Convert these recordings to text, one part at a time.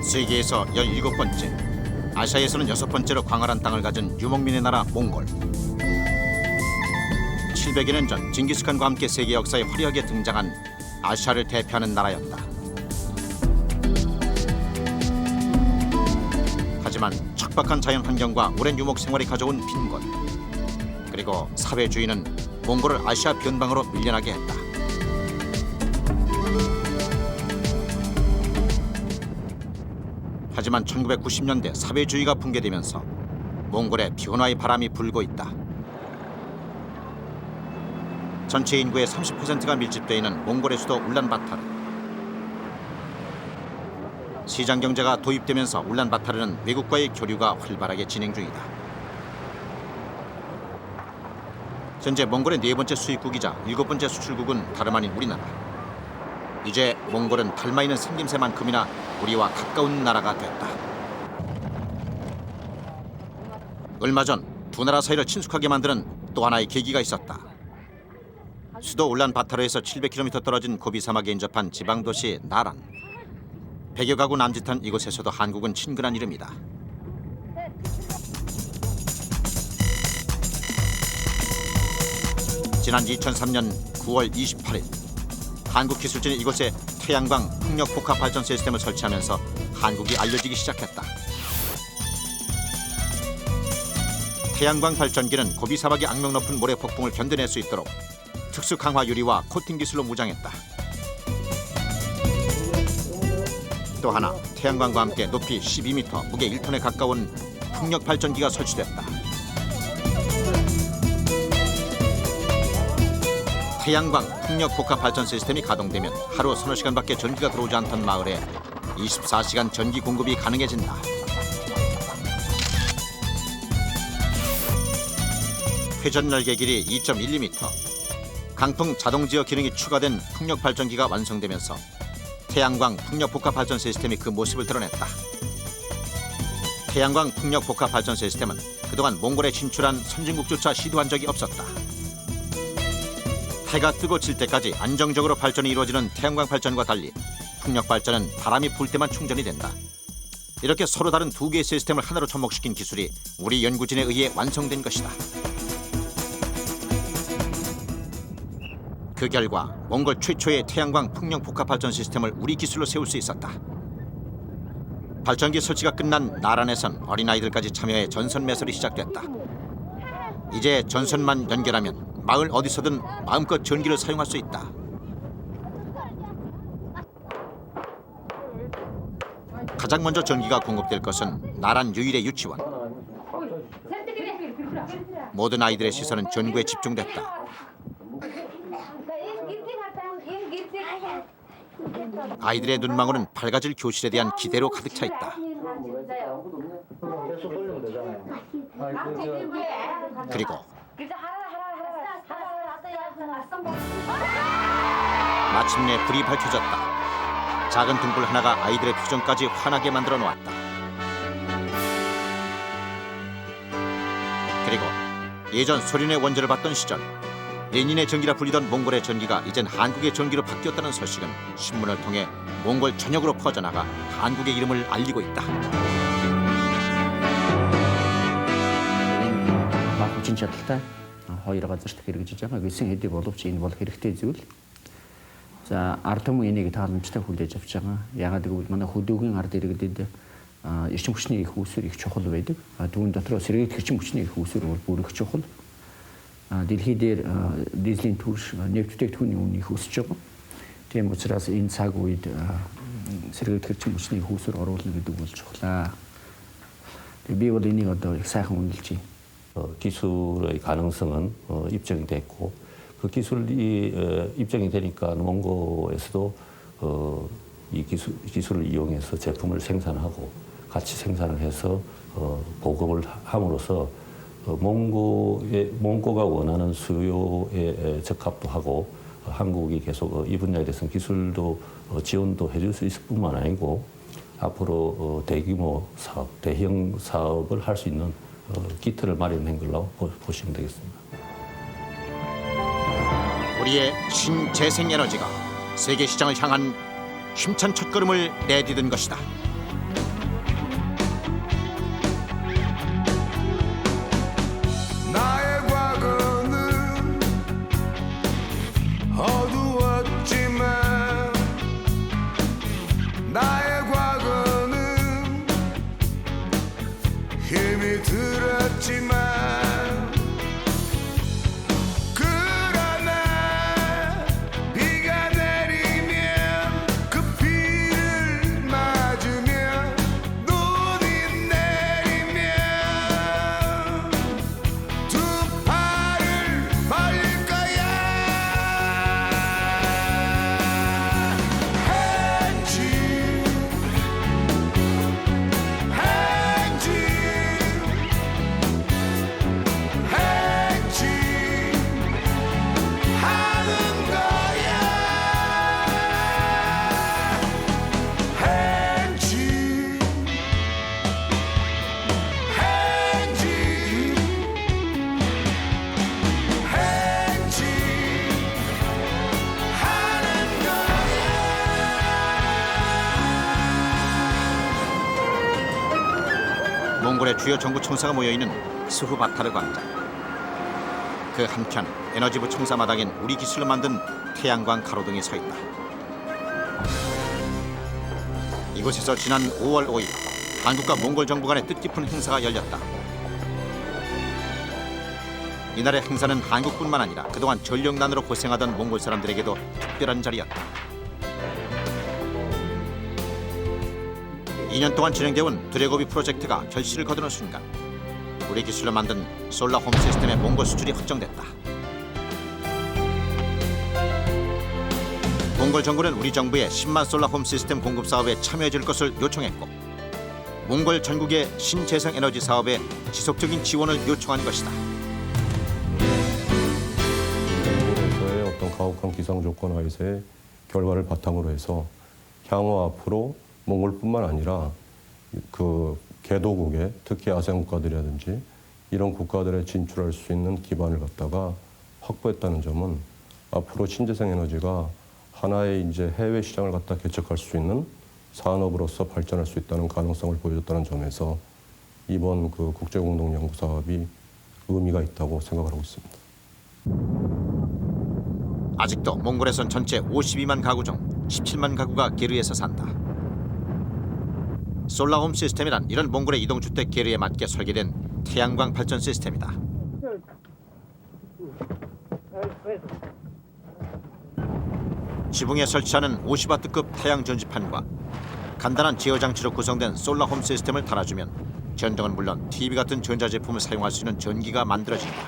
세계에서 17번째, 아시아에서는 6번째로 광활한 땅을 가진 유목민의 나라 몽골. 700여 년 전 징기스칸과 함께 세계 역사에 화려하게 등장한 아시아를 대표하는 나라였다. 하지만 척박한 자연 환경과 오랜 유목 생활이 가져온 빈곤, 그리고 사회주의는 몽골을 아시아 변방으로 밀려나게 했다. 하지만 1990년대 사회주의가 붕괴되면서 몽골에 변화의 바람이 불고 있다. 전체 인구의 30%가 밀집되어 있는 몽골의 수도 울란바타르. 시장 경제가 도입되면서 울란바타르는 외국과의 교류가 활발하게 진행 중이다. 현재 몽골의 4번째 수입국이자 7번째 수출국은 다름 아닌 우리나라. 이제 몽골은 닮아 있는 생김새만큼이나 우리와 가까운 나라가 됐다. 얼마 전 두 나라 사이를 친숙하게 만드는 또 하나의 계기가 있었다. 수도 울란바타르에서 700km 떨어진 고비 사막에 인접한 지방 도시 나란. 100여 가구 남짓한 이곳에서도 한국은 친근한 이름이다. 지난 2003년 9월 28일 한국 기술진이 이곳에 태양광 풍력 복합 발전 시스템을 설치하면서 한국이 알려지기 시작했다. 태양광 발전기는 고비 사막의 악명 높은 모래 폭풍을 견뎌낼 수 있도록 특수 강화 유리와 코팅 기술로 무장했다. 또 하나, 태양광과 함께 높이 12m, 무게 1톤에 가까운 풍력 발전기가 설치됐다. 태양광 풍력 복합 발전 시스템이 가동되면 하루 서너 시간밖에 전기가 들어오지 않던 마을에 24시간 전기 공급이 가능해진다. 회전 날개 길이 2.12m, 강풍 자동 제어 기능이 추가된 풍력 발전기가 완성되면서 태양광 풍력 복합 발전 시스템이 그 모습을 드러냈다. 태양광 풍력 복합 발전 시스템은 그동안 몽골에 진출한 선진국조차 시도한 적이 없었다. 해가 뜨고 질 때까지 안정적으로 발전이 이루어지는 태양광 발전과 달리 풍력 발전은 바람이 불 때만 충전이 된다. 이렇게 서로 다른 두 개의 시스템을 하나로 접목시킨 기술이 우리 연구진에 의해 완성된 것이다. 그 결과 몽골 최초의 태양광 풍력 복합 발전 시스템을 우리 기술로 세울 수 있었다. 발전기 설치가 끝난 나란에선 어린아이들까지 참여해 전선 매설이 시작됐다. 이제 전선만 연결하면 마을 어디서든 마음껏 전기를 사용할 수 있다. 가장 먼저 전기가 공급될 것은 나란 유일의 유치원. 모든 아이들의 시선은 전구에 집중됐다. 아이들의 눈망울은 밝아질 교실에 대한 기대로 가득 차 있다. 그리고 마침내 불이 밝혀졌다. 작은 등불 하나가 아이들의 표정까지 환하게 만들어 놓았다. 그리고 예전 소련의 원조를 받던 시절 레닌의 전기라 불리던 몽골의 전기가 이젠 한국의 전기로 바뀌었다는 소식은 신문을 통해 몽골 전역으로 퍼져나가 한국의 이름을 알리고 있다. хүчин чадалтай хоёр газарт хэрэгжиж байгаа гэсэн хэдий боловч энэ бол хэрэгтэй зүйл. За ард түмэн энийг тааламжтай хүлээж авч байгаа. Яагаад гэвэл манай хөдөөгийн ард иргэдэд эрчим хүчний их үүсвэр их чухал байдаг. Түүн дотроо сэргийгдэх эрчим хүчний их үүсвэр бол бүр их чухал. Дэлхий дээр дизелийн түвш нефть бүтээгдэхүүний үн их өсөж байгаа. Тийм учраас энэ цаг үед сэргийгдэх эрчим хүчний их үүсвэр оруулна гэдэг бол чухлаа. Би бол энийг одоо их сайхан үнэлж байна. 기술의 가능성은 입증이 됐고 그 기술이 입증이 되니까 몽고에서도 이 기술을 이용해서 제품을 생산하고 같이 생산을 해서 보급을 함으로써 몽고가 원하는 수요에 적합도 하고 한국이 계속 이 분야에 대해서는 기술도 지원도 해줄 수 있을 뿐만 아니고 앞으로 대규모 사업, 대형 사업을 할 수 있는 기틀을 마련한 걸로 보시면 되겠습니다. 우리의 신재생 에너지가 세계 시장을 향한 힘찬 첫걸음을 내디딘 것이다. 몽골의 주요 정부 총사가 모여있는 스후바타르 광장. 그 한편 에너지부 총사마당엔 우리 기술로 만든 태양광 가로등이 서 있다. 이곳에서 지난 5월 5일 한국과 몽골 정부 간의 뜻깊은 행사가 열렸다. 이날의 행사는 한국뿐만 아니라 그동안 전력난으로 고생하던 몽골 사람들에게도 특별한 자리였다. 2년 동안 진행되어온 드래고비 프로젝트가 결실을 거두는 순간 우리 기술로 만든 솔라 홈 시스템의 몽골 수출이 확정됐다. 몽골 정부는 우리 정부의 10만 솔라 홈 시스템 공급 사업에 참여해 줄 것을 요청했고 몽골 전국의 신재생 에너지 사업에 지속적인 지원을 요청한 것이다. 몽골에서의 어떤 가혹한 기상 조건 하에서의 결과를 바탕으로 해서 향후 앞으로 몽골뿐만 아니라 그 개도국에 특히 아세안 국가들이라든지 이런 국가들에 진출할 수 있는 기반을 갖다가 확보했다는 점은 앞으로 신재생 에너지가 하나의 이제 해외 시장을 갖다 개척할 수 있는 산업으로서 발전할 수 있다는 가능성을 보여줬다는 점에서 이번 그 국제공동연구 사업이 의미가 있다고 생각을 하고 있습니다. 아직도 몽골에선 전체 52만 가구 중 17만 가구가 게르에서 산다. 솔라홈 시스템이란 이런 몽골의 이동주택 게르에 맞게 설계된 태양광 발전 시스템이다. 지붕에 설치하는 50와트급 태양 전지판과 간단한 제어 장치로 구성된 솔라홈 시스템을 달아주면 전등은 물론 TV 같은 전자제품을 사용할 수 있는 전기가 만들어진다.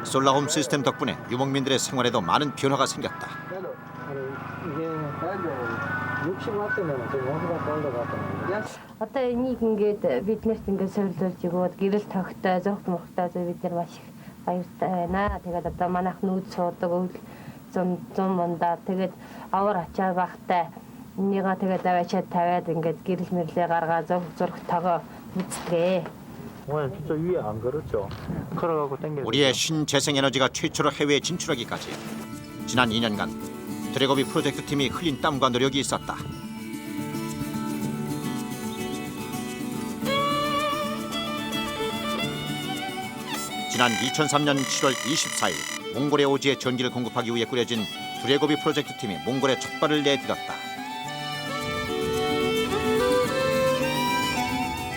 솔라홈 시스템 덕분에 유목민들의 생활에도 많은 변화가 생겼다. Одоо энийг ингээд бид нарт ингээд солиулж өгөөд гэрэл тогтоо зөвхт мохтой бид нар маш их баяртай байна. Тэгээд одоо манайх нүүд суудаг өвл 100 мандаа тэгээд авар ачаа багтай энийгээ тэгээд аваачаад тавиад ингээд гэрэл мэрлээ гаргаа зурх тогоо үзтгээ. 오늘 진짜 위에 안 그렇죠? 걸어가고 땡겨. 우리의 신재생 에너지가 최초로 해외에 진출하기까지 지난 2년간 드래고비 프로젝트 팀이 흘린 땀과 노력이 있었다. 지난 2003년 7월 24일 몽골의 오지에 전기를 공급하기 위해 꾸려진 드래고비 프로젝트 팀이 몽골에 첫 발을 내딛었다.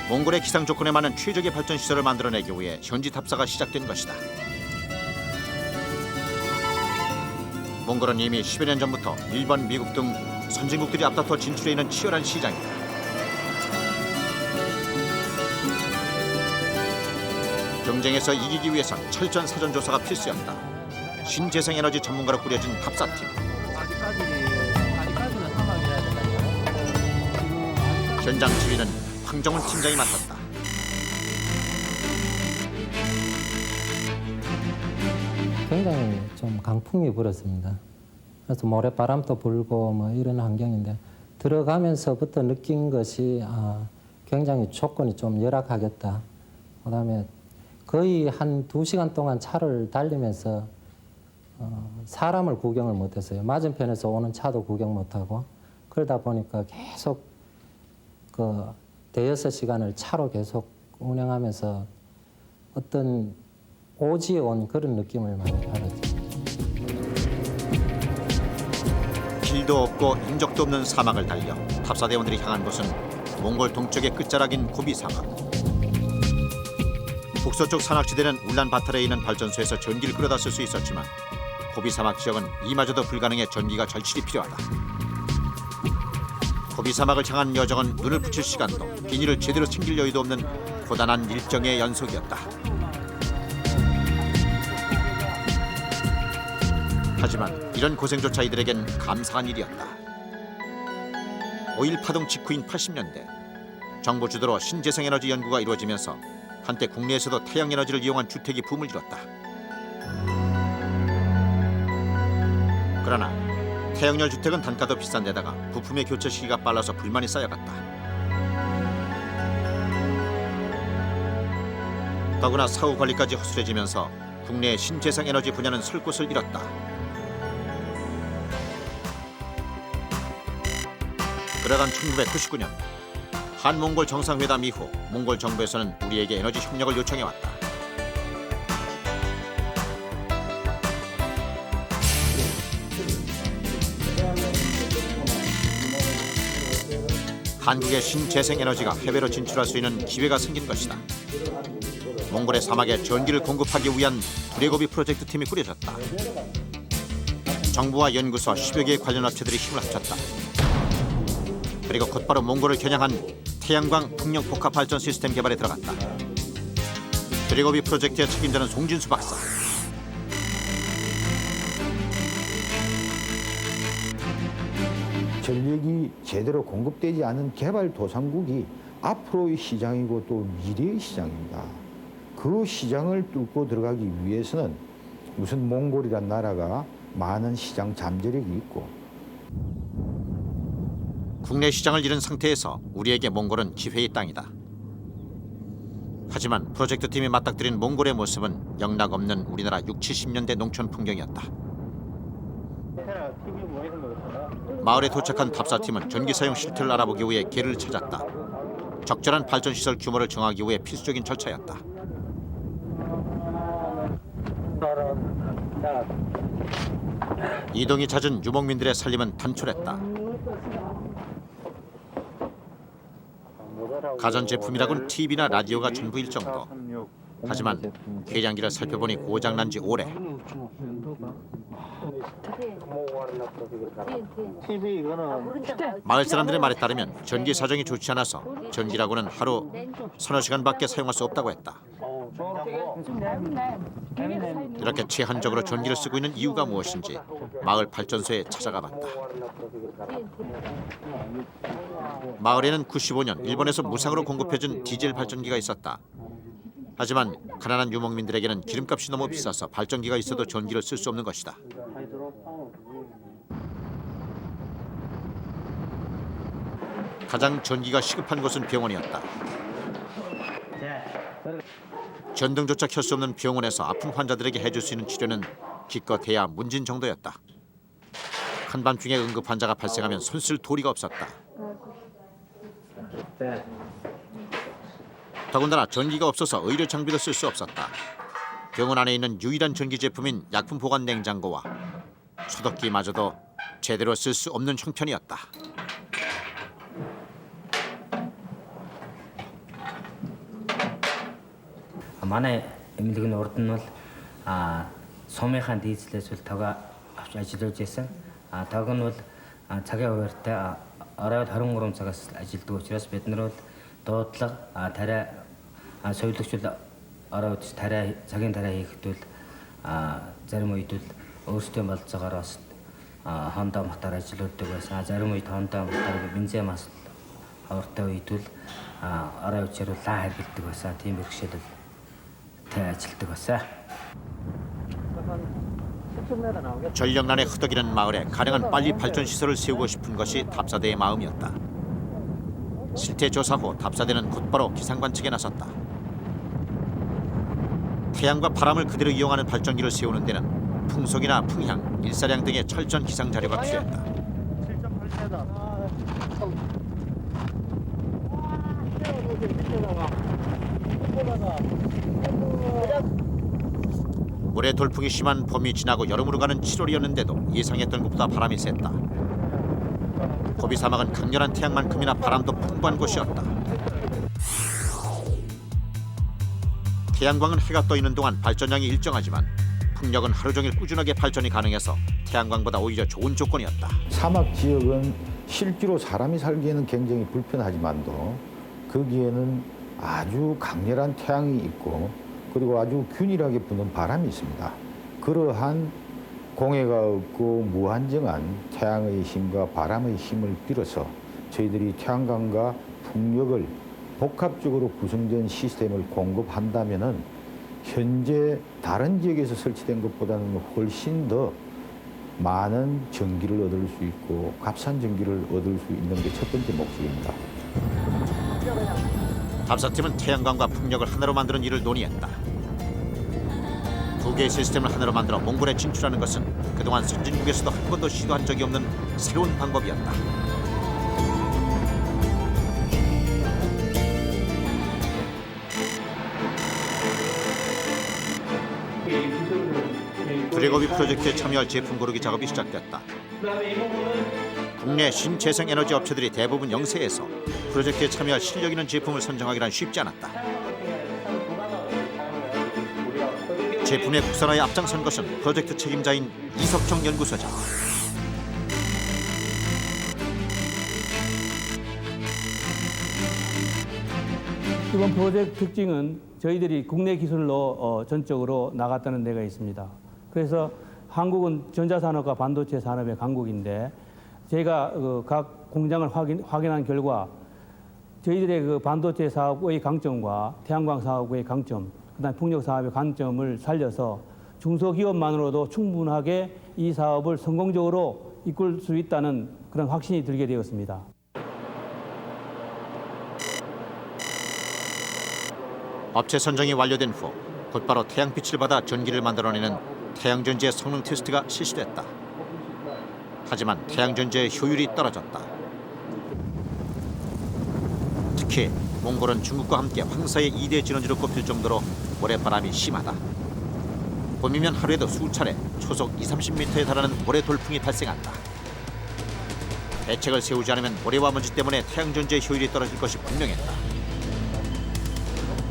몽골의 기상 조건에 맞는 최적의 발전 시설을 만들어내기 위해 현지 탑사가 시작된 것이다. 몽골은 이미 10여 년 전부터 일본, 미국 등 선진국들이 앞다퉈 진출해 있는 치열한 시장이다. 경쟁에서 이기기 위해선 철저한 사전 조사가 필수였다. 신재생 에너지 전문가로 꾸려진 탑사팀. 아직까지는 사막이라야 된다고. 현장 지휘는 황정훈 팀장이 맡았다. 굉장히 좀 강풍이 불었습니다. 그래서 모래바람도 불고 뭐 이런 환경인데 들어가면서부터 느낀 것이 굉장히 조건이 좀 열악하겠다. 그다음에 거의 한 2시간 동안 차를 달리면서 사람을 구경을 못했어요. 맞은편에서 오는 차도 구경 못하고 그러다 보니까 계속 그 대여섯 시간을 차로 계속 운행하면서 어떤 오지에 온 그런 느낌을 많이 받았죠. 길도 없고 인적도 없는 사막을 달려 탑사대원들이 향한 곳은 몽골 동쪽의 끝자락인 고비 사막. 북서쪽 산악지대는 울란바타르에 있는 발전소에서 전기를 끌어다 쓸 수 있었지만 고비 사막 지역은 이마저도 불가능해 전기가 절실히 필요하다. 고비 사막을 향한 여정은 눈을 붙일 시간도 비닐을 제대로 챙길 여유도 없는 고단한 일정의 연속이었다. 하지만 이런 고생조차 이들에겐 감사한 일이었다. 5.1 파동 직후인 80년대 정부 주도로 신재생에너지 연구가 이루어지면서 한때 국내에서도 태양에너지를 이용한 주택이 붐을 이뤘다. 그러나 태양열 주택은 단가도 비싼 데다가 부품의 교체 시기가 빨라서 불만이 쌓여갔다. 더구나 사후 관리까지 허술해지면서 국내의 신재생에너지 분야는 설 곳을 잃었다. 그러던 1999년 한몽골 정상회담 이후 몽골 정부에서는 우리에게 에너지 협력을 요청해왔다. 한국의 신재생 에너지가 해외로 진출할 수 있는 기회가 생긴 것이다. 몽골의 사막에 전기를 공급하기 위한 두레고비 프로젝트 팀이 꾸려졌다. 정부와 연구소 10여 개의 관련 업체들이 힘을 합쳤다. 그리고 곧바로 몽골을 겨냥한 태양광 풍력 복합 발전 시스템 개발에 들어갔다. 두레고비 프로젝트의 책임자는 송진수 박사. 전력이 제대로 공급되지 않은 개발도상국이 앞으로의 시장이고 또 미래의 시장입니다. 그 시장을 뚫고 들어가기 위해서는 무슨 몽골이란 나라가 많은 시장 잠재력이 있고 국내 시장을 잃은 상태에서 우리에게 몽골은 기회의 땅이다. 하지만 프로젝트 팀이 맞닥뜨린 몽골의 모습은 영락없는 우리나라 60, 70년대 농촌 풍경이었다. 마을에 도착한 답사팀은 전기 사용 실태를 알아보기 위해 길을 찾았다. 적절한 발전 시설 규모를 정하기 위해 필수적인 절차였다. 이동이 잦은 유목민들의 살림은 단촐했다. 가전제품이라곤 TV나 라디오가 전부일 정도. 하지만 계량기를 살펴보니 고장난 지 오래. 마을 사람들의 말에 따르면 전기 사정이 좋지 않아서 전기라고는 하루 서너 시간밖에 사용할 수 없다고 했다. 이렇게 제한적으로 전기를 쓰고 있는 이유가 무엇인지 마을 발전소에 찾아가 봤다. 마을에는 95년 일본에서 무상으로 공급해준 디젤 발전기가 있었다. 하지만 가난한 유목민들에게는 기름값이 너무 비싸서 발전기가 있어도 전기를 쓸 수 없는 것이다. 가장 전기가 시급한 곳은 병원이었다. 전등조차 켤 수 없는 병원에서 아픈 환자들에게 해줄 수 있는 치료는 기껏해야 문진 정도였다. 한밤중에 응급 환자가 발생하면 손쓸 도리가 없었다. 더군다나 전기가 없어서 의료 장비도 쓸 수 없었다. 병원 안에 있는 유일한 전기 제품인 약품 보관 냉장고와 소독기마저도 제대로 쓸 수 없는 형편이었다. манай эмнэлгийн урд нь бол сумынхаа дийзлээс бол тага авч ажиллаж байсан. Таг нь бол цагийн хуваарьтай оройд 23 цагаас ажилладаг учраас бид нар бол дуудлага тариа соёлогч бол оройд цагийн тариа хийхэд бол зарим үед бол өөрсдөө болцоогоор бас хондоо мотор ажилладаг байсан. Зарим үед хондоо мотор бензин мас хавартай үед бол орой үчээр лаа хэргэлдэг байсан. Тийм бэрхшээл ажилтдаг байсан. 전력난에 흐덕이는 마을에 가능한 빨리 발전 시설을 세우고 싶은 것이 답사대의 마음이었다. 실태 조사 후 답사대는 곧바로 기상 관측에 나섰다. 태양과 바람을 그대로 이용하는 발전기를 세우는 데는 풍속이나 풍향, 일사량 등의 철저한 기상 자료가 필요했다. 물의 돌풍이 심한 봄이 지나고 여름으로 가는 7월이었는데도 예상했던 것보다 바람이 셌다. 고비 사막은 강렬한 태양만큼이나 바람도 풍부한 곳이었다. 태양광은 해가 떠 있는 동안 발전량이 일정하지만 풍력은 하루 종일 꾸준하게 발전이 가능해서 태양광보다 오히려 좋은 조건이었다. 사막 지역은 실제로 사람이 살기에는 굉장히 불편하지만도 거기에는 아주 강렬한 태양이 있고 그리고 아주 균일하게 부는 바람이 있습니다. 그러한 공해가 없고 무한정한 태양의 힘과 바람의 힘을 빌어서 저희들이 태양광과 풍력을 복합적으로 구성된 시스템을 공급한다면은 현재 다른 지역에서 설치된 것보다는 훨씬 더 많은 전기를 얻을 수 있고 값싼 전기를 얻을 수 있는 게 첫 번째 목적입니다. 답사팀은 태양광과 풍력을 하나로 만드는 일을 논의했다. 두 개의 시스템을 하나로 만들어 몽골에 진출하는 것은 그동안 선진국에서도 한 번도 시도한 적이 없는 새로운 방법이었다. 드래거비 프로젝트에 참여할 제품 고르기 작업이 시작됐다. 국내 신재생 에너지 업체들이 대부분 영세해서 프로젝트에 참여할 실력 있는 제품을 선정하기란 쉽지 않았다. 제품의 국산화에 앞장선 것은 프로젝트 책임자인 이석정 연구소장. 이번 프로젝트 특징은 저희들이 국내 기술로 전적으로 나갔다는 데가 있습니다. 그래서 한국은 전자산업과 반도체 산업의 강국인데 저희가 각 공장을 확인한 결과 저희들의 그 반도체 사업의 강점과 태양광 사업의 강점, 그다음 풍력 사업의 강점을 살려서 중소기업만으로도 충분하게 이 사업을 성공적으로 이끌 수 있다는 그런 확신이 들게 되었습니다. 업체 선정이 완료된 후 곧바로 태양빛을 받아 전기를 만들어내는 태양전지의 성능 테스트가 실시됐다. 하지만 태양전지의 효율이 떨어졌다. 특히 몽골은 중국과 함께 황사의 2대 진원지로 꼽힐 정도로 모래바람이 심하다. 봄이면 하루에도 수차례 초속 20-30m에 달하는 모래 돌풍이 발생한다. 대책을 세우지 않으면 모래와 먼지 때문에 태양전지의 효율이 떨어질 것이 분명했다.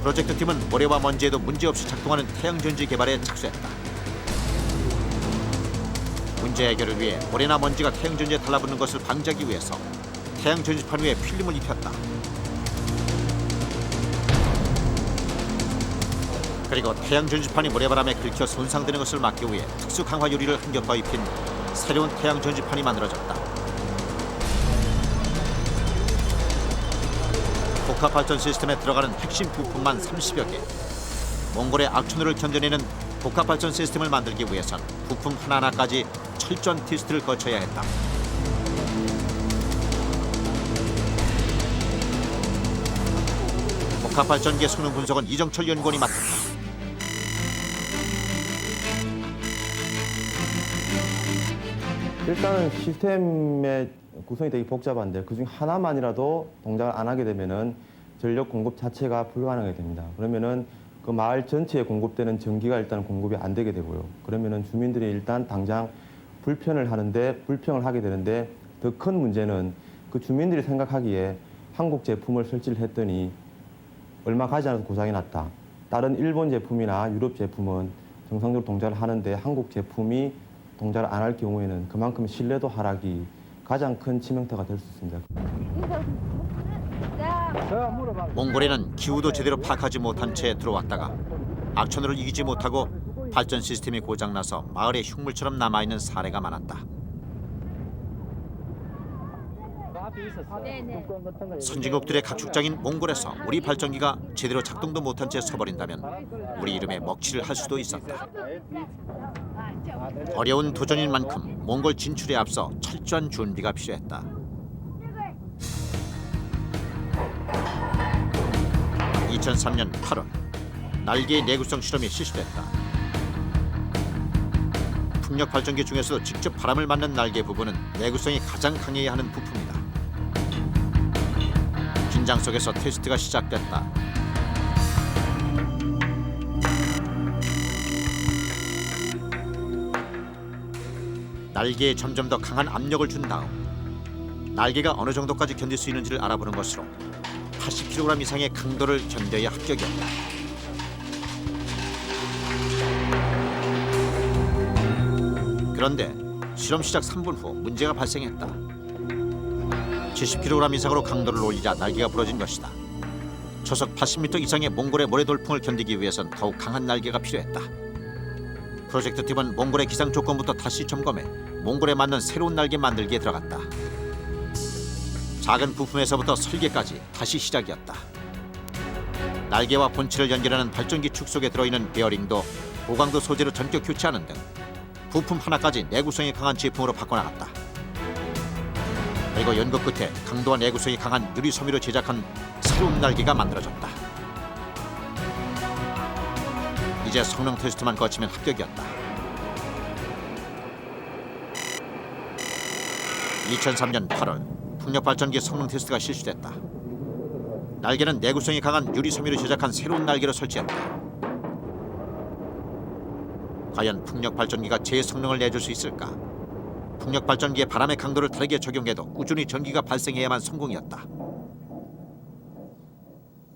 프로젝트 팀은 모래와 먼지에도 문제없이 작동하는 태양전지 개발에 착수했다. 문제 해결을 위해 모래나 먼지가 태양전지에 달라붙는 것을 방지하기 위해서 태양전지판 위에 필름을 입혔다. 그리고 태양전지판이 모래바람에 긁혀 손상되는 것을 막기 위해 특수 강화 유리를 한 겹 더 입힌 새로운 태양전지판이 만들어졌다. 복합 발전 시스템에 들어가는 핵심 부품만 30여 개. 몽골의 악천후를 견뎌내는 복합 발전 시스템을 만들기 위해선 부품 하나하나까지 철저한 테스트를 거쳐야 했다. 복합 발전기의 성능 분석은 이정철 연구원이 맡았다. 일단은 시스템의 구성이 되게 복잡한데 그중 하나만이라도 동작을 안 하게 되면은 전력 공급 자체가 불가능하게 됩니다. 그러면은 그 마을 전체에 공급되는 전기가 일단 공급이 안 되게 되고요. 그러면은 주민들이 일단 당장 불편을 하게 되는데 더 큰 문제는 그 주민들이 생각하기에 한국 제품을 설치를 했더니 얼마 가지 않아서 고장이 났다. 다른 일본 제품이나 유럽 제품은 정상적으로 동작을 하는데 한국 제품이 동작을 안 할 경우에는 그만큼 신뢰도 하락이 가장 큰 치명타가 될 수 있습니다. 몽골에는 기후도 제대로 파악하지 못한 채 들어왔다가 악천후를 이기지 못하고 발전 시스템이 고장나서 마을에 흉물처럼 남아있는 사례가 많았다. 선진국들의 가축장인 몽골에서 우리 발전기가 제대로 작동도 못한 채 서버린다면 우리 이름에 먹칠을 할 수도 있었다. 어려운 도전인 만큼 몽골 진출에 앞서 철저한 준비가 필요했다. (2003년 8월) 날개의 내구성 실험이 실시됐다. 풍력 발전기 중에서도 직접 바람을 맞는 날개 부분은 내구성이 가장 강해야 하는 부품이다. 긴장 속에서 테스트가 시작됐다. 날개에 점점 더 강한 압력을 준 다음 날개가 어느 정도까지 견딜 수 있는지를 알아보는 것으로 80kg 이상의 강도를 견뎌야 합격이었다. 그런데 실험 시작 3분 후 문제가 발생했다. 70kg 이상으로 강도를 올리자 날개가 부러진 것이다. 초속 80m 이상의 몽골의 모래 돌풍을 견디기 위해선 더욱 강한 날개가 필요했다. 프로젝트 팀은 몽골의 기상 조건부터 다시 점검해 몽골에 맞는 새로운 날개 만들기에 들어갔다. 작은 부품에서부터 설계까지 다시 시작이었다. 날개와 본체를 연결하는 발전기 축 속에 들어있는 베어링도 고강도 소재로 전격 교체하는 등 부품 하나까지 내구성이 강한 제품으로 바꿔나갔다. 그리고 연구 끝에 강도와 내구성이 강한 유리 섬유로 제작한 새로운 날개가 만들어졌다. 이제 성능 테스트만 거치면 합격이었다. 2003년 8월 풍력 발전기 성능 테스트가 실시됐다. 날개는 내구성이 강한 유리 섬유로 제작한 새로운 날개로 설치했다. 과연 풍력 발전기가 제 성능을 내줄 수 있을까? 풍력 발전기의 바람의 강도를 다르게 적용해도 꾸준히 전기가 발생해야만 성공이었다.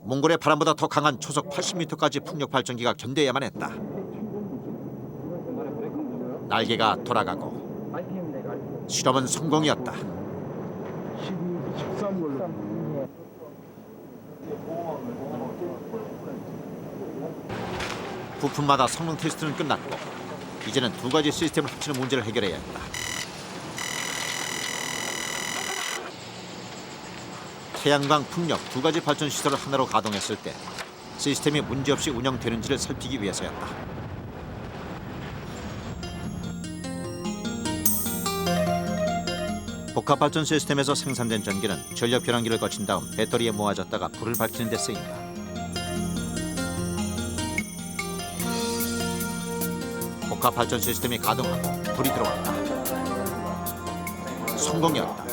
몽골의 바람보다 더 강한 초속 80m까지 풍력 발전기가 견뎌야만 했다. 날개가 돌아가고 실험은 성공이었다. 부품마다 성능 테스트는 끝났고 이제는 두 가지 시스템을 합치는 문제를 해결해야 했다. 태양광, 풍력 두 가지 발전 시설을 하나로 가동했을 때 시스템이 문제없이 운영되는지를 살피기 위해서였다. 복합 발전 시스템에서 생산된 전기는 전력 변환기를 거친 다음 배터리에 모아졌다가 불을 밝히는 데 쓰인다. 복합 발전 시스템이 가동하고 불이 들어왔다. 성공이었다.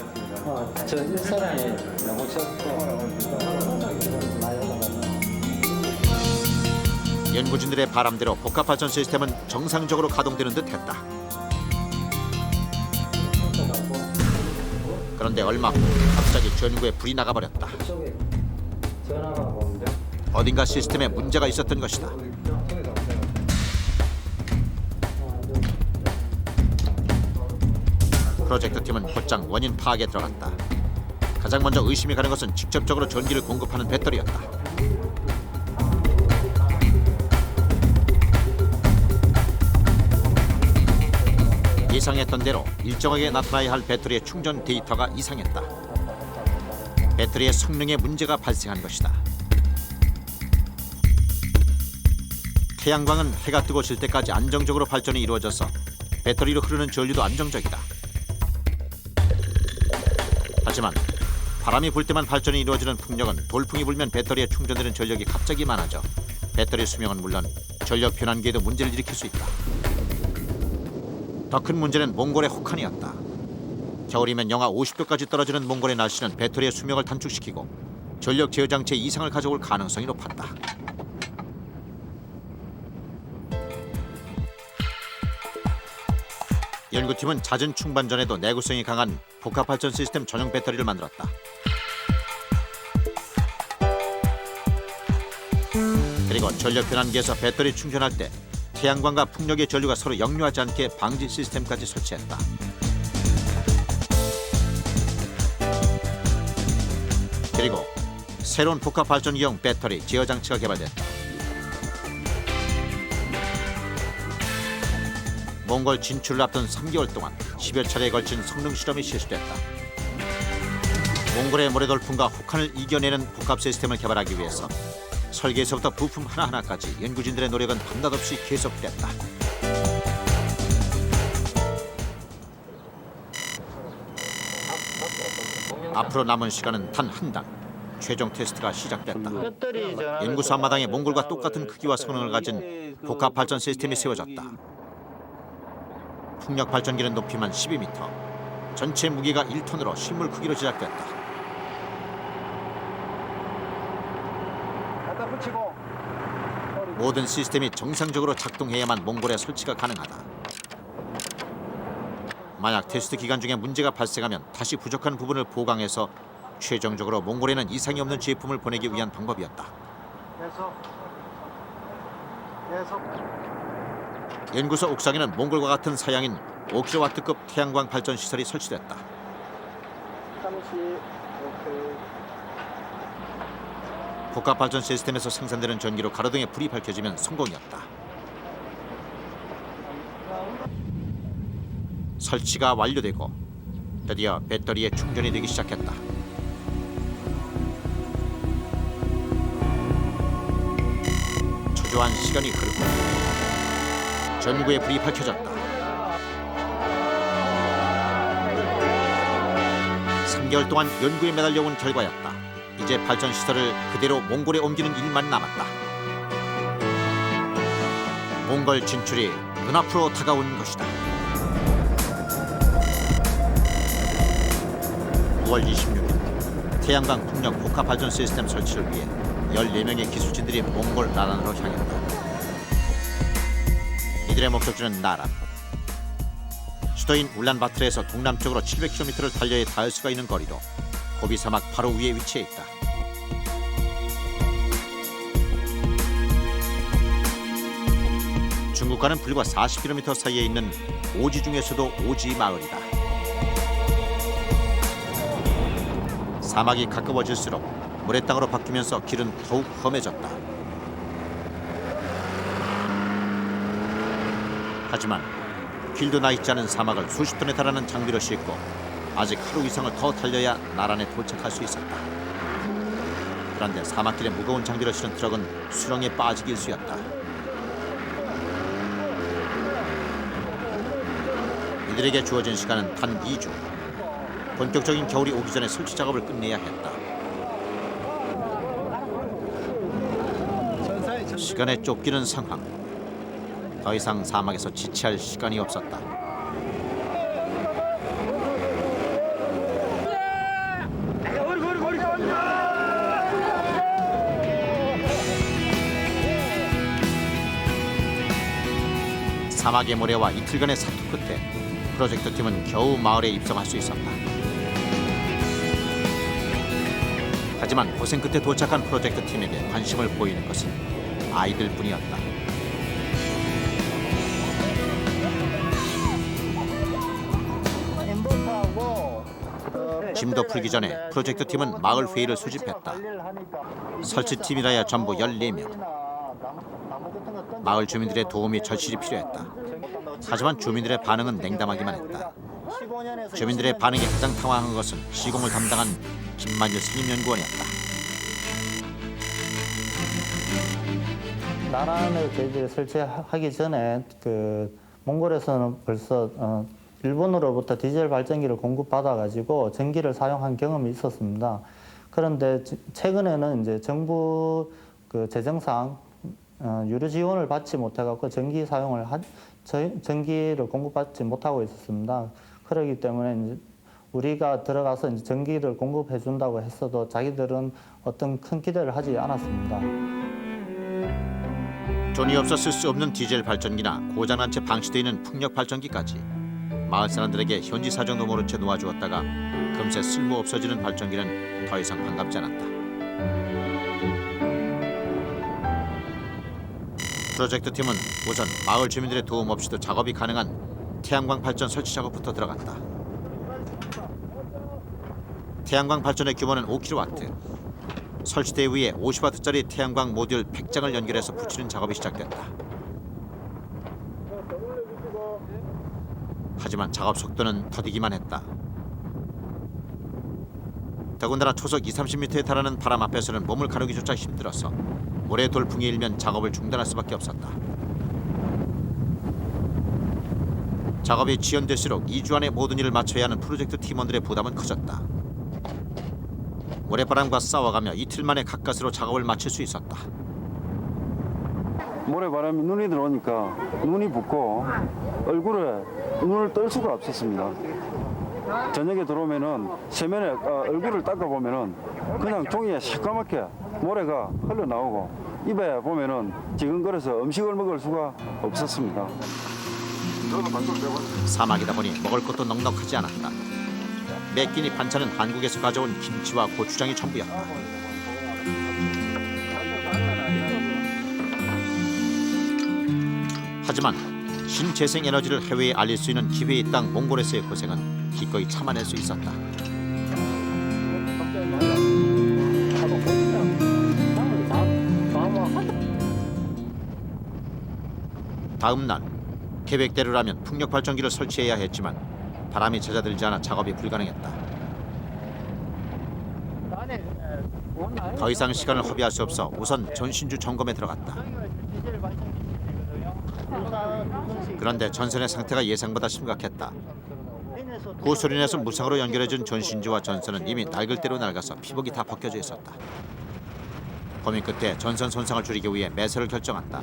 연구진들의 바람대로 복합 발전 시스템은 정상적으로 가동되는 듯했다. 그런데 얼마 후 갑자기 전구에 불이 나가버렸다. 어딘가 시스템에 문제가 있었던 것이다. 프로젝트 팀은 곧장 원인 파악에 들어갔다. 가장 먼저 의심이 가는 것은 직접적으로 전기를 공급하는 배터리였다. 예상했던 대로 일정하게 나타나야 할 배터리의 충전 데이터가 이상했다. 배터리의 성능에 문제가 발생한 것이다. 태양광은 해가 뜨고 질 때까지 안정적으로 발전이 이루어져서 배터리로 흐르는 전류도 안정적이다. 하지만 바람이 불 때만 발전이 이루어지는 풍력은 돌풍이 불면 배터리에 충전되는 전력이 갑자기 많아져 배터리 수명은 물론 전력 변환기에도 문제를 일으킬 수 있다. 더 큰 문제는 몽골의 혹한이었다. 겨울이면 영하 50도까지 떨어지는 몽골의 날씨는 배터리의 수명을 단축시키고 전력 제어 장치에 이상을 가져올 가능성이 높았다. 연구팀은 잦은 충반 전에도 내구성이 강한 복합 발전 시스템 전용 배터리를 만들었다. 그리고 전력 변환기에서 배터리 충전할 때 태양광과 풍력의 전류가 서로 역류하지 않게 방지 시스템까지 설치했다. 그리고 새로운 복합 발전기용 배터리 제어 장치가 개발됐다. 몽골 진출을 앞둔 3개월 동안 10여 차례에 걸친 성능 실험이 실시됐다. 몽골의 모래돌풍과 혹한을 이겨내는 복합 시스템을 개발하기 위해서 설계에서부터 부품 하나하나까지 연구진들의 노력은 밤낮없이 계속됐다. 앞으로 남은 시간은 단 한 달. 최종 테스트가 시작됐다. 연구소 앞마당에 몽골과 똑같은 크기와 성능을 가진 복합 발전 시스템이 세워졌다. 풍력 발전기는 높이만 12m, 전체 무게가 1톤으로 실물 크기로 제작됐다. 모든 시스템이 정상적으로 작동해야만 몽골에 설치가 가능하다. 만약 테스트 기간 중에 문제가 발생하면 다시 부족한 부분을 보강해서 최종적으로 몽골에는 이상이 없는 제품을 보내기 위한 방법이었다. 연구소 옥상에는 몽골과 같은 사양인 5kW급 태양광 발전 시설이 설치됐다. 복합 발전 시스템에서 생산되는 전기로 가로등에 불이 밝혀지면 성공이었다. 설치가 완료되고 드디어 배터리에 충전이 되기 시작했다. 초조한 시간이 흐르고 전구의 불이 밝혀졌다. 3개월 동안 연구에 매달려온 결과였다. 이제 발전 시설을 그대로 몽골에 옮기는 일만 남았다. 몽골 진출이 눈앞으로 다가온 것이다. 9월 26일 태양광 풍력 복합 발전 시스템 설치를 위해 14명의 기술진들이 몽골 나란으로 향했다. 이들의 목적지는 나란. 수도인 울란바토르에서 동남쪽으로 700km를 달려야 닿을 수가 있는 거리로 고비 사막 바로 위에 위치해 있다. 중국과는 불과 40km 사이에 있는 오지 중에서도 오지 마을이다. 사막이 가까워질수록 모래땅으로 바뀌면서 길은 더욱 험해졌다. 하지만 길도 나 있지 않은 사막을 수십 톤에 달하는 장비로 싣고 아직 하루 이상을 더 달려야 나란에 도착할 수 있었다. 그런데 사막길에 무거운 장비를 실은 트럭은 수렁에 빠지기 일쑤였다. 이들에게 주어진 시간은 단 2주. 본격적인 겨울이 오기 전에 설치 작업을 끝내야 했다. 시간에 쫓기는 상황. 더 이상 사막에서 지체할 시간이 없었다. 사막의 모래와 이틀간의 사투 끝에 프로젝트 팀은 겨우 마을에 입성할 수 있었다. 하지만 고생 끝에 도착한 프로젝트 팀에게 관심을 보이는 것은 아이들 뿐이었다. 짐도 풀기 전에 프로젝트 팀은 마을 회의를 수집했다. 설치팀이라야 전부 14명. 마을 주민들의 도움이 절실히 필요했다. 하지만 주민들의 반응은 냉담하기만 했다. 주민들의 반응이 가장 당황한 것은 시공을 담당한 김만일 산림연구원이었다. 나란을 저희들이 설치하기 전에 몽골에서는 벌써 일본으로부터 디젤 발전기를 공급받아가지고 전기를 사용한 경험이 있었습니다. 그런데 최근에는 이제 정부 재정상 유료 지원을 받지 못해갖고 전기를 공급받지 못하고 있었습니다. 그렇기 때문에 이제 우리가 들어가서 이제 전기를 공급해 준다고 했어도 자기들은 어떤 큰 기대를 하지 않았습니다. 돈이 없어 쓸 수 없는 디젤 발전기나 고장난 채 방치되어 있는 풍력 발전기까지 마을 사람들에게 현지 사정도 모른 채 놓아주었다가 금세 쓸모 없어지는 발전기는 더 이상 반갑지 않았다. 프로젝트 팀은 우선 마을 주민들의 도움 없이도 작업이 가능한 태양광 발전 설치 작업부터 들어갔다. 태양광 발전의 규모는 5kW. 설치대 위에 50W짜리 태양광 모듈 100장을 연결해서 붙이는 작업이 시작됐다. 하지만 작업 속도는 더디기만 했다. 더군다나 초속 20-30m에 달하는 바람 앞에서는 몸을 가누기조차 힘들어서 모래 돌풍이 일면 작업을 중단할 수밖에 없었다. 작업이 지연될수록 2주 안에 모든 일을 마쳐야 하는 프로젝트 팀원들의 부담은 커졌다. 모래바람과 싸워가며 이틀 만에 가까스로 작업을 마칠 수 있었다. 모래바람이 눈이 들어오니까 눈이 붓고 얼굴에 눈을 뜰 수가 없었습니다. 저녁에 들어오면은 세면에 얼굴을 닦아보면은 그냥 종이에 새까맣게 모래가 흘러나오고 입에 보면은 지근거려서 음식을 먹을 수가 없었습니다. 사막이다 보니 먹을 것도 넉넉하지 않았다. 매 끼니 반찬은 한국에서 가져온 김치와 고추장이 전부였다. 하지만 신재생 에너지를 해외에 알릴 수 있는 기회의 땅 몽골에서의 고생은 기꺼이 참아낼 수 있었다. 다음 날 계획대로라면 풍력 발전기를 설치해야 했지만 바람이 잦아들지 않아 작업이 불가능했다. 더 이상 시간을 허비할 수 없어 우선 전신주 점검에 들어갔다. 그런데 전선의 상태가 예상보다 심각했다. 고소린에서 무상으로 연결해준 전신주와 전선은 이미 낡을 대로 낡아서 피복이 다 벗겨져 있었다. 고민 끝에 전선 손상을 줄이기 위해 매설을 결정한다.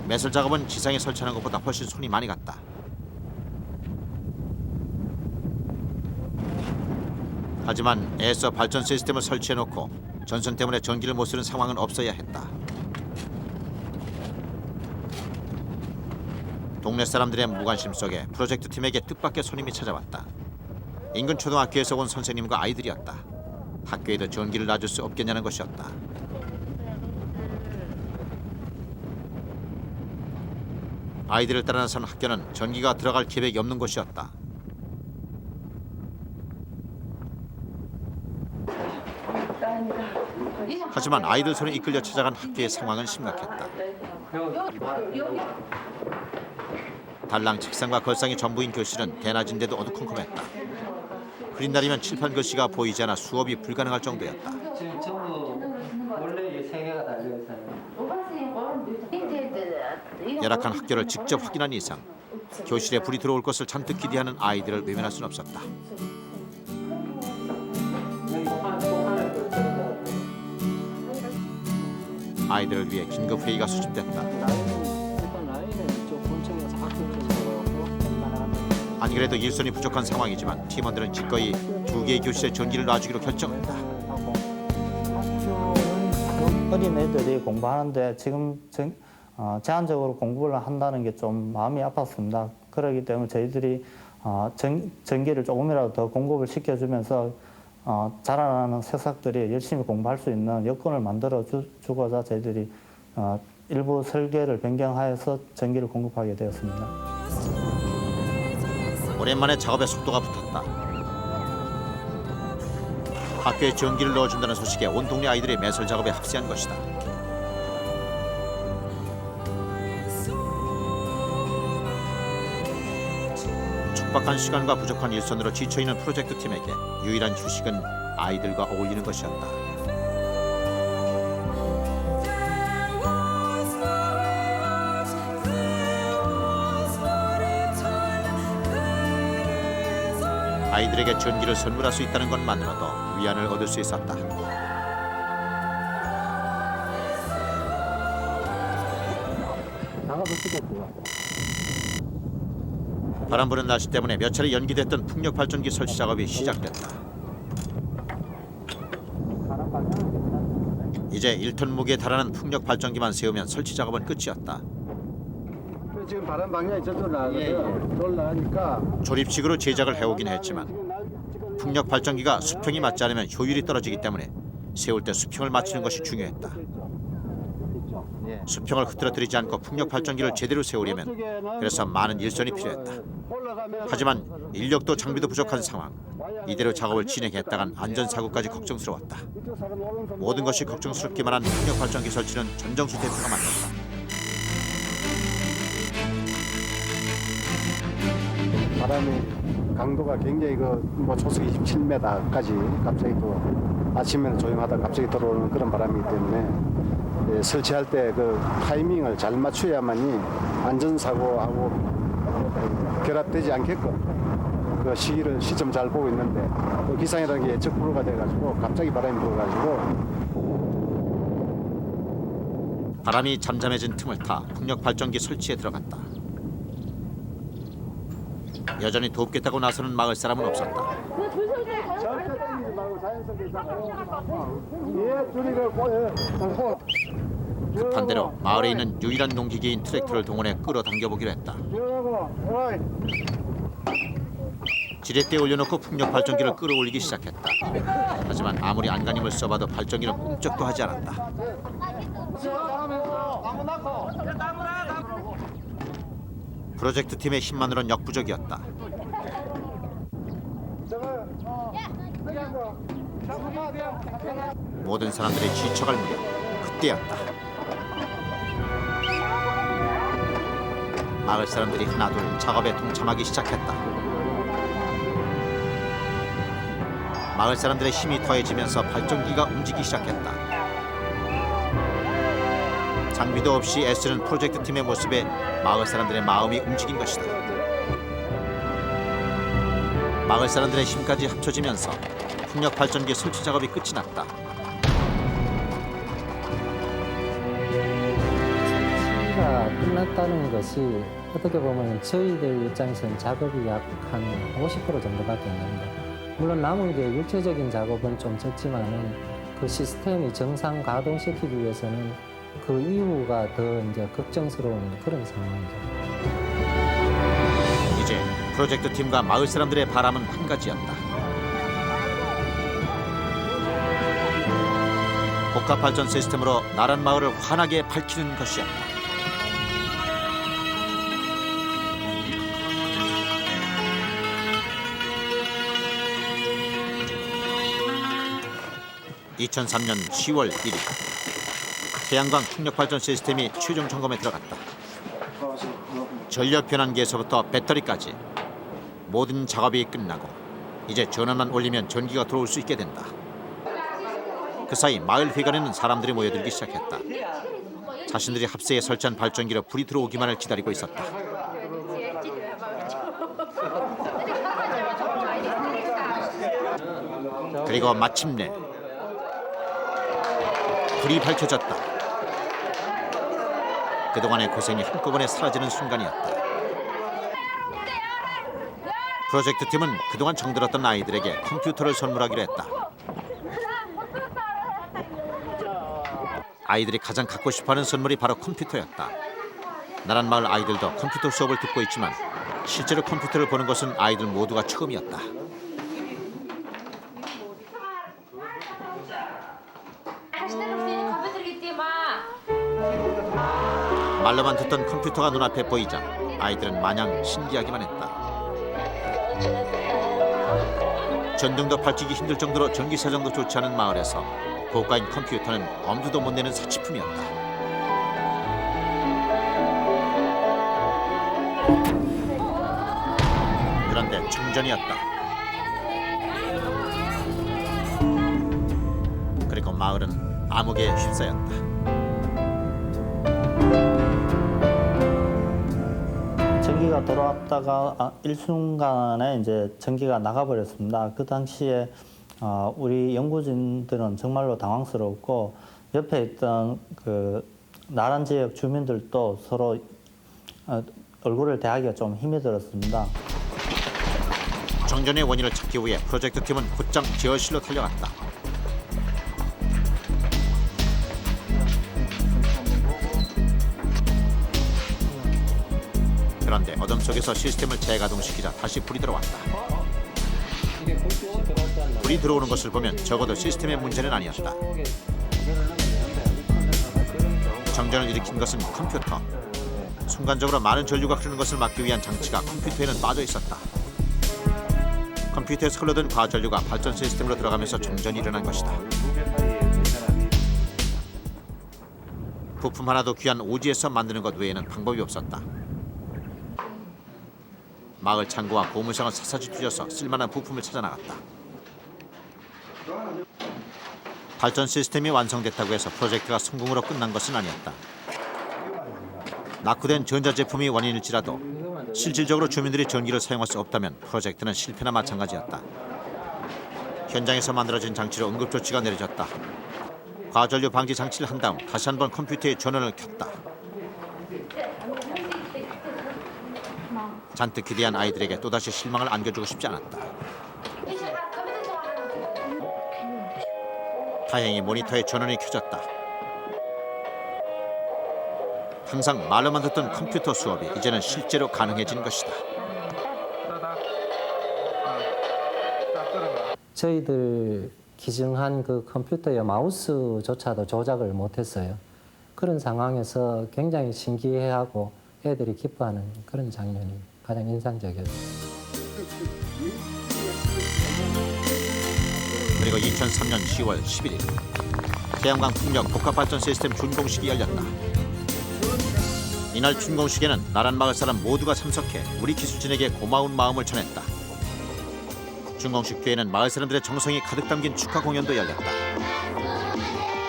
매설 작업은 지상에 설치하는 것보다 훨씬 손이 많이 갔다. 하지만 애써 발전 시스템을 설치해놓고 전선 때문에 전기를 못 쓰는 상황은 없어야 했다. 동네 사람들의 무관심 속에 프로젝트 팀에게 뜻밖의 손님이 찾아왔다. 인근 초등학교에서 온 선생님과 아이들이었다. 학교에도 전기를 놔줄 수 없겠냐는 것이었다. 아이들을 따라 나선 학교는 전기가 들어갈 계획이 없는 곳이었다. 하지만 아이들 손에 이끌려 찾아간 학교의 상황은 심각했다. 달랑 책상과 걸상이 전부인 교실은 대낮인데도 어두컴컴했다. 흐린 날이면 칠판 글씨가 보이지 않아 수업이 불가능할 정도였다. 지금 전부 원래 세 개가 달려 있어요. 열악한 학교를 직접 확인한 이상 교실에 불이 들어올 것을 잔뜩 기대하는 아이들을 외면할 수는 없었다. 아이들을 위해 긴급 회의가 소집됐다. 아니 그래도 일손이 부족한 상황이지만 팀원들은 기꺼이 2개의 교실에 전기를 놔주기로 결정했다. 어린 애들이 공부하는데 지금 제한적으로 공부를 한다는 게 좀 마음이 아팠습니다. 그렇기 때문에 저희들이 전기를 조금이라도 더 공급을 시켜주면서 자라나는 새싹들이 열심히 공부할 수 있는 여건을 만들어 주고자 저희들이 일부 설계를 변경하여서 전기를 공급하게 되었습니다. 오랜만에 작업에 속도가 붙었다. 학교에 전기를 넣어준다는 소식에 온 동네 아이들이 매설 작업에 합세한 것이다. 촉박한 시간과 부족한 일손으로 지쳐있는 프로젝트 팀에게 유일한 휴식은 아이들과 어울리는 것이었다. 아이들에게 전기를 선물할 수 있다는 것만으로도 위안을 얻을 수 있었다. 바람 부는 날씨 때문에 몇 차례 연기됐던 풍력 발전기 설치 작업이 시작됐다. 이제 1톤 무게에 달하는 풍력 발전기만 세우면 설치 작업은 끝이었다. 지금 바람 방향이 저쪽으로 나거든. 저로 나니까 조립식으로 제작을 해오긴 했지만 풍력 발전기가 수평이 맞지 않으면 효율이 떨어지기 때문에 세울 때 수평을 맞추는 것이 중요했다. 수평을 흐트러뜨리지 않고 풍력 발전기를 제대로 세우려면 그래서 많은 일손이 필요했다. 하지만 인력도 장비도 부족한 상황. 이대로 작업을 진행했다간 안전사고까지 걱정스러웠다. 모든 것이 걱정스럽기만 한 풍력 발전기 설치는 전정수 대표가 맡았다. 바람의 강도가 굉장히 초속 27m까지 갑자기 또 아침에는 조용하다가 갑자기 들어오는 그런 바람이기 때문에 설치할 때 그 타이밍을 잘 맞춰야만이 안전사고하고 결합되지 않게끔 그 시점 잘 보고 있는데 그 기상이라는 게 예측 불허가 돼가지고 갑자기 바람이 불어가지고 바람이 잠잠해진 틈을 타 풍력 발전기 설치에 들어갔다. 여전히 돕겠다고 나서는 마을 사람은 없었다. 급한 대로 마을에 있는 유일한 농기계인 트랙터를 동원해 끌어당겨보기로 했다. 지렛대에 올려놓고 풍력 발전기를 끌어올리기 시작했다. 하지만 아무리 안간힘을 써봐도 발전기는 꿈쩍도 하지 않았다. 프로젝트 팀의 힘만으론 역부족이었다. 모든 사람들이 지쳐갈 무렵 그때였다. 마을 사람들이 하나둘 작업에 동참하기 시작했다. 마을 사람들의 힘이 더해지면서 발전기가 움직이기 시작했다. 장비도 없이 애쓰는 프로젝트 팀의 모습에 마을 사람들의 마음이 움직인 것이다. 마을 사람들의 힘까지 합쳐지면서 풍력 발전기 설치 작업이 끝이 났다. 시기가 끝났다는 것이 어떻게 보면 저희들 입장에서는 작업이 약 한 50% 정도밖에 안 됩니다. 물론 남은 게 육체적인 작업은 좀 적지만은 그 시스템이 정상 가동시키기 위해서는 그 이후가 더 이제 걱정스러운 그런 상황이죠. 프로젝트 팀과 마을 사람들의 바람은 한 가지였다. 복합 발전 시스템으로 나란 마을을 환하게 밝히는 것이었다. 2003년 10월 1일 태양광 풍력 발전 시스템이 최종 점검에 들어갔다. 전력 변환기에서부터 배터리까지 모든 작업이 끝나고 이제 전원만 올리면 전기가 들어올 수 있게 된다. 그 사이 마을 회관에는 사람들이 모여들기 시작했다. 자신들이 합세에 설치한 발전기로 불이 들어오기만을 기다리고 있었다. 그리고 마침내 불이 밝혀졌다. 그동안의 고생이 한꺼번에 사라지는 순간이었다. 프로젝트 팀은 그동안 정들었던 아이들에게 컴퓨터를 선물하기로 했다. 아이들이 가장 갖고 싶어하는 선물이 바로 컴퓨터였다. 나란 마을 아이들도 컴퓨터 수업을 듣고 있지만 실제로 컴퓨터를 보는 것은 아이들 모두가 처음이었다. 말로만 듣던 컴퓨터가 눈앞에 보이자 아이들은 마냥 신기하기만 했다. 전등도 밝히기 힘들 정도로 전기 사정도 좋지 않은 마을에서 고가인 컴퓨터는 엄두도 못 내는 사치품이었다. 그런데 충전이었다. 그리고 마을은 암흑에 휩싸였다. 전기가 들어왔다가 일순간에 이제 전기가 나가버렸습니다. 그 당시에 우리 연구진들은 정말로 당황스러웠고 옆에 있던 그 나란 지역 주민들도 서로 얼굴을 대하기가 좀 힘이 들었습니다. 정전의 원인을 찾기 위해 프로젝트 팀은 곧장 제어실로 달려갔다. 그런데 어둠 속에서 시스템을 재가동시키자 다시 불이 들어왔다. 불이 들어오는 것을 보면 적어도 시스템의 문제는 아니었다. 정전을 일으킨 것은 컴퓨터. 순간적으로 많은 전류가 흐르는 것을 막기 위한 장치가 컴퓨터에는 빠져 있었다. 컴퓨터에서 흘러든 과전류가 발전 시스템으로 들어가면서 정전이 일어난 것이다. 부품 하나도 귀한 오지에서 만드는 것 외에는 방법이 없었다. 마을 창고와 고무상을 샅샅이 뒤져서 쓸만한 부품을 찾아 나갔다. 발전 시스템이 완성됐다고 해서 프로젝트가 성공으로 끝난 것은 아니었다. 낙후된 전자제품이 원인일지라도 실질적으로 주민들이 전기를 사용할 수 없다면 프로젝트는 실패나 마찬가지였다. 현장에서 만들어진 장치로 응급조치가 내려졌다. 과전류 방지 장치를 한 다음 다시 한번 컴퓨터의 전원을 켰다. 잔뜩 기대한 아이들에게 또다시 실망을 안겨주고 싶지 않았다. 다행히 모니터의 전원이 켜졌다. 항상 말로만 듣던 컴퓨터 수업이 이제는 실제로 가능해진 것이다. 저희들 기증한 그 컴퓨터의 마우스조차도 조작을 못했어요. 그런 상황에서 굉장히 신기해하고 애들이 기뻐하는 그런 장면이 가장 인상적이었어요. 그리고 2003년 10월 11일 태양광 풍력 복합발전 시스템 준공식이 열렸다. 이날 준공식에는 나란 마을 사람 모두가 참석해 우리 기술진에게 고마운 마음을 전했다. 준공식 뒤에는 마을 사람들의 정성이 가득 담긴 축하 공연도 열렸다.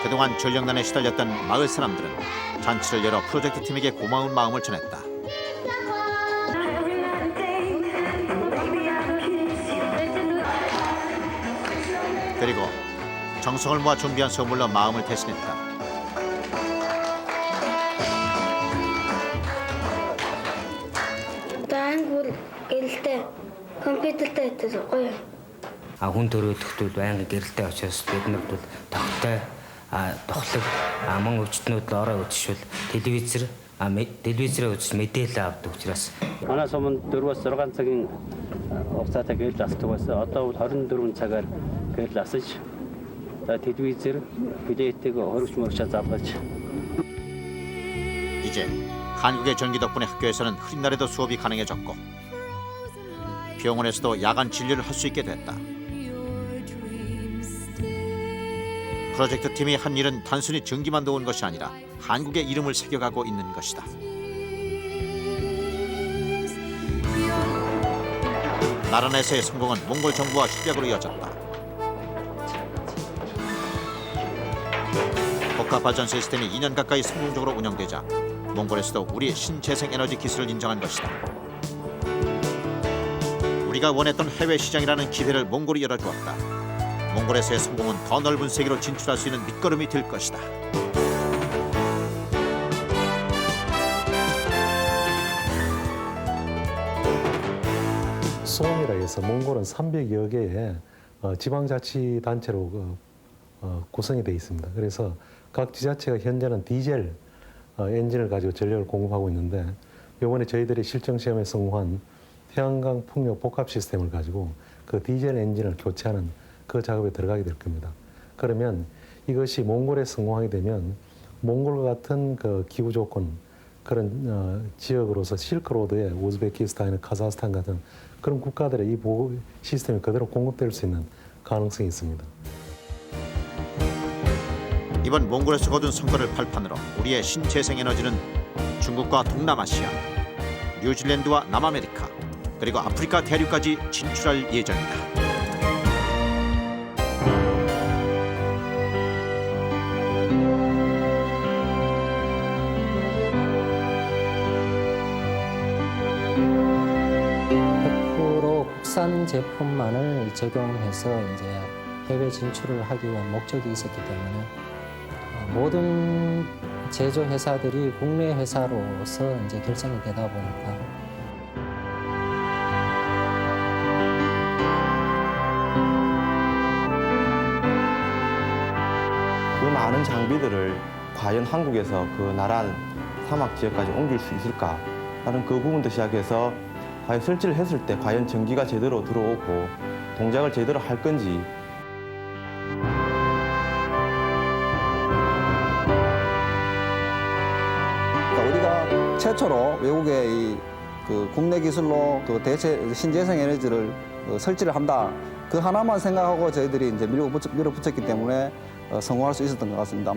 그동안 전력난에 시달렸던 마을 사람들은 잔치를 열어 프로젝트 팀에게 고마운 마음을 전했다. 그리고 정성을 모아 준비한 선물로 마음을 대신했다. Хүн төрөөдөгтүүд байнга гэрэлтэй очиос биднэрд тогтой тухлаг мөн өвчтнүүд ороо үтшүүл телевизэр телевизээр үзэж мэдээлэл авдаг учраас манай суманд 4-6 цагийн хугацаатай гэрэл асдаг байсан. Одоо 24 цагаар гэрэл асаж телевизээр билетийг хоригч мөрөгчө заргаж. 이제 한국의 전기 덕분에 학교에서는 흐린 날에도 수업이 가능해졌고 병원에서도 야간 진료를 할 수 있게 됐다. 프로젝트 팀이 한 일은 단순히 전기만 도운 것이 아니라 한국의 이름을 새겨가고 있는 것이다. 나란에서의 성공은 몽골 정부와 협력으로 이어졌다. 복합 발전 시스템이 2년 가까이 성공적으로 운영되자 몽골에서도 우리의 신재생 에너지 기술을 인정한 것이다. 우리가 원했던 해외 시장이라는 기회를 몽골이 열어주었다. 몽골에서의 성공은 더 넓은 세계로 진출할 수 있는 밑거름이 될 것이다. 수원이라 해서 몽골은 300여 개의 지방자치단체로 구성이 되어 있습니다. 그래서 각 지자체가 현재는 디젤 엔진을 가지고 전력을 공급하고 있는데 이번에 저희들이 실정 시험에 성공한 태양광 풍력 복합 시스템을 가지고 그 디젤 엔진을 교체하는 그 작업에 들어가게 될 겁니다. 그러면 이것이 몽골에 성공하게 되면 몽골과 같은 그 기후 조건 그런 지역으로서 실크로드에 우즈베키스탄이나 카자흐스탄 같은 그런 국가들의 이 보호 시스템이 그대로 공급될 수 있는 가능성이 있습니다. 이번 몽골에서 거둔 성과를 발판으로 우리의 신재생 에너지는 중국과 동남아시아, 뉴질랜드와 남아메리카, 그리고 아프리카 대륙까지 진출할 예정이다. 국산 제품만을 적용해서 이제 해외 진출을 하기 위한 목적이 있었기 때문에 모든 제조 회사들이 국내 회사로서 이제 결정이 되다 보니까 그 많은 장비들을 과연 한국에서 그 나란 사막 지역까지 옮길 수 있을까 하는 그 부분도 시작해서 과연 설치를 했을 때 과연 전기가 제대로 들어오고 동작을 제대로 할 건지 우리가 최초로 외국의 그 국내 기술로 그 신재생 에너지를 설치를 한다. 그 하나만 생각하고 저희들이 이제 밀어붙였기 때문에 성공할 수 있었던 것 같습니다.